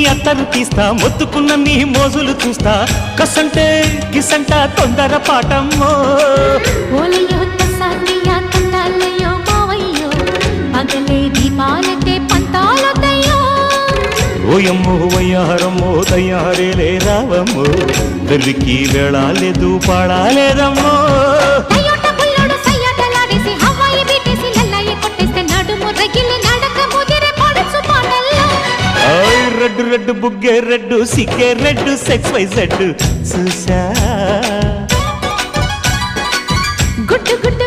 అత్తరు తీస్తా మొత్తుకున్న నీ మోజులు చూస్తా కసంటే కిసంట తొందర పాటమ్మో ఓలయ్యో తసానియా తంటాలయ్యో మావయ్యో పగలే దీపాలకే పంతాలొద్దయ్యో ఓయమ్మో వయ్యారమ్మో తయారేలే రావమ్మో వెర్రికి వేళాలేదు పాడాలేదమ్మో రెడ్డు రెడ్డు బుగ్గే రెడ్డు సిగ్గే రెడ్డు సెక్స్ వై జెడ్ చూసా గుడ్డు గుడ్డు